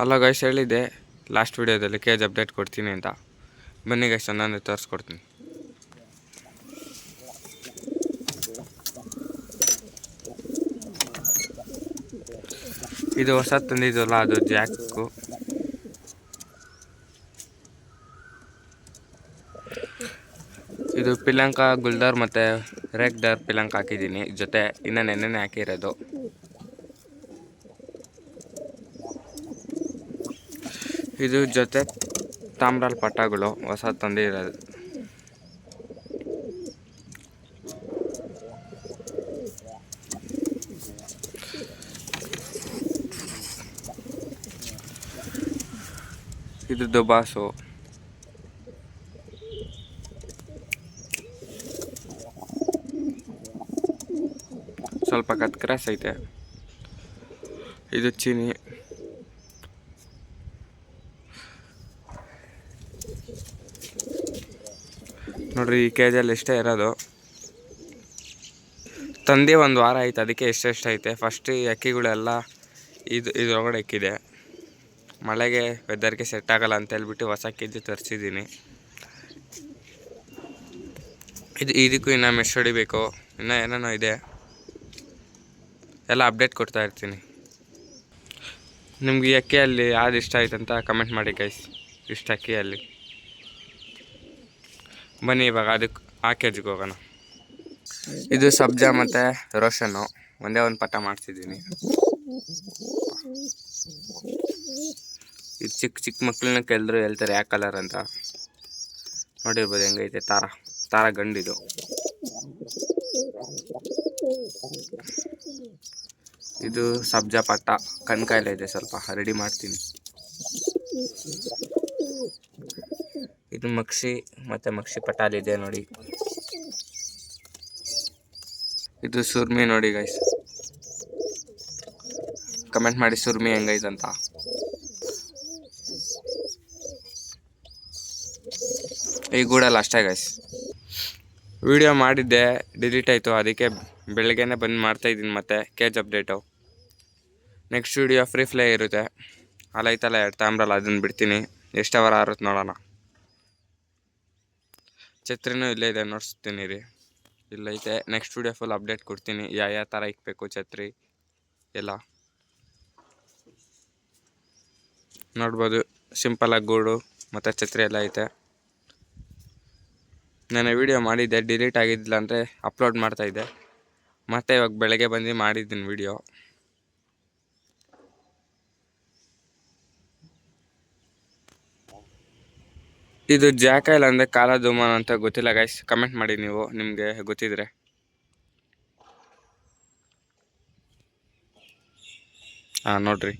ಅಲ್ಲ ಗೈಸ್, ಹೇಳಿದ್ದೆ ಲಾಸ್ಟ್ ವಿಡಿಯೋದಲ್ಲಿ ಕೇಜ್ ಅಪ್ಡೇಟ್ ಕೊಡ್ತೀನಿ ಅಂತ. ಬನ್ನಿ ಗೈಸ್, ನಾನು ತೋರಿಸ್ಕೊಡ್ತೀನಿ. ಇದು ಹೊಸ ತಂದಿದ್ದಲ್ಲ, ಅದು ಜಾಕು. ಇದು ಪಿಲಂಕ ಗುಲ್ದಾರ್ ಮತ್ತು ರೇಕ್ದಾರ್ ಪಿಲಂಕ ಹಾಕಿದ್ದೀನಿ, ಜೊತೆ ಇನ್ನು ನೆನ್ನೆನೇ ಹಾಕಿರೋದು. ಇದು ಜೊತೆ ತಾಮ್ರಾಲ್ ಪಟ್ಟಗಳು ಹೊಸ ತಂದಿರೋದು. ಇದು ದುಬಾಸು. ಸ್ವಲ್ಪ ಕತ್ಕ್ರಾಸ್ ಐತೆ. ಇದು ಚೀನಿ. ನೋಡ್ರಿ, ಈ ಕೇಜಲ್ಲಿ ಎಷ್ಟೇ ಇರೋದು. ತಂದೆ ಒಂದು ವಾರ ಆಯ್ತು, ಅದಕ್ಕೆ ಎಷ್ಟೈತೆ. ಫಸ್ಟ್ ಈ ಅಕ್ಕಿಗಳೆಲ್ಲ ಇದ್ರೊಳಗಡೆ ಇಕ್ಕಿದೆ. ಮಳೆಗೆ ವೆದರ್ಗೆ ಸೆಟ್ ಆಗಲ್ಲ ಅಂತ ಹೇಳ್ಬಿಟ್ಟು ಹೊಸ ಕೇಜಿ ತರಿಸಿದ್ದೀನಿ. ಇದಕ್ಕೂ ಇನ್ನು ಮೆಶ್ ಹೊಡಿಬೇಕು, ಇನ್ನೂ ಏನೇನೋ ಇದೆ. ಎಲ್ಲ ಅಪ್ಡೇಟ್ ಕೊಡ್ತಾ ಇರ್ತೀನಿ. ನಿಮ್ಗೆ ಈ ಅಕ್ಕಿಯಲ್ಲಿ ಯಾವ್ದು ಇಷ್ಟ ಆಯ್ತು ಅಂತ ಕಮೆಂಟ್ ಮಾಡಿ ಗೈಸ್. ಇಷ್ಟ ಅಕ್ಕಿಯಲ್ಲಿ ಬನ್ನಿ, ಇವಾಗ ಅದಕ್ಕೆ ಆ ಕೇಜಿಗೆ ಹೋಗೋಣ. ಇದು ಸಬ್ಜಾ ಮತ್ತು ರೋಷನ್ನು ಒಂದೇ ಒಂದು ಪಟ್ಟ ಮಾಡಿಸಿದ್ದೀನಿ. ಇದು ಚಿಕ್ಕ ಮಕ್ಕಳನ್ನ ಕೆಲವರು ಹೇಳ್ತಾರೆ ಯಾವ ಕಲರ್ ಅಂತ. ನೋಡಿರ್ಬೋದು ಹೆಂಗೈತೆ. ತಾರ ಗಂಡಿದು. ಇದು ಸಬ್ಜಾ ಪಟ್ಟ, ಕಣ್ಕಾಯಿಲೆ ಇದೆ, ಸ್ವಲ್ಪ ರೆಡಿ ಮಾಡ್ತೀನಿ. ಇದು ಮಕ್ಷಿ ಮತ್ತು ಮಕ್ಷಿ ಪಟಾಲಿದೆ ನೋಡಿ. ಇದು ಸುರ್ಮಿ ನೋಡಿ ಗೈಸ್, ಕಮೆಂಟ್ ಮಾಡಿ ಸುರ್ಮಿ ಹೆಂಗೈತೆ ಅಂತ. ಈ ಗೂಡಲ್ಲ ಅಷ್ಟೇ ಗೈಸ್. ವಿಡಿಯೋ ಮಾಡಿದ್ದೆ, ಡಿಲೀಟ್ ಆಯಿತು, ಅದಕ್ಕೆ ಬೆಳಗ್ಗೆನೇ ಬಂದು ಮಾಡ್ತಾಯಿದ್ದೀನಿ ಮತ್ತೆ cage update. Next video free fly ಇರುತ್ತೆ. ಅಲ್ಲೈತಲ್ಲ 2 ತಾಮ್ರಲ್ಲ, ಅದನ್ನು ಬಿಡ್ತೀನಿ. ಎಷ್ಟು ಅವರ್ ಆರುತ್ತೆ ನೋಡೋಣ. ಛತ್ರಿನೂ ಇಲ್ಲೇ ಇದೆ, ನೋಡಿಸ್ತೀನಿ ರೀ. ಇಲ್ಲೈತೆ. ನೆಕ್ಸ್ಟ್ ವಿಡಿಯೋ ಫುಲ್ ಅಪ್ಡೇಟ್ ಕೊಡ್ತೀನಿ, ಯಾವ ಥರ ಇಕ್ಬೇಕು ಛತ್ರಿ ಎಲ್ಲ ನೋಡ್ಬೋದು. ಸಿಂಪಲಾಗಿ ಗೂಡು ಮತ್ತು ಛತ್ರಿ ಎಲ್ಲ ಐತೆ. ನಾನು ವಿಡಿಯೋ ಮಾಡಿದ್ದೆ, ಡಿಲೀಟ್ ಆಗಿದ್ದಿಲ್ಲ ಅಂದರೆ ಅಪ್ಲೋಡ್ ಮಾಡ್ತಾಯಿದ್ದೆ. ಮತ್ತು ಇವಾಗ ಬೆಳಗ್ಗೆ ಬಂದು ಮಾಡಿದ್ದೀನಿ ವಿಡಿಯೋ. ಇದು ಜಾಕೈಲ್ ಅಂದರೆ ಕಾಲ ದುಮಾನ್ ಅಂತ ಗೊತ್ತಿಲ್ಲ ಗೈಸ್, ಕಮೆಂಟ್ ಮಾಡಿ ನೀವು, ನಿಮಗೆ ಗೊತ್ತಿದ್ರೆ. ನೋಡ್ರಿ.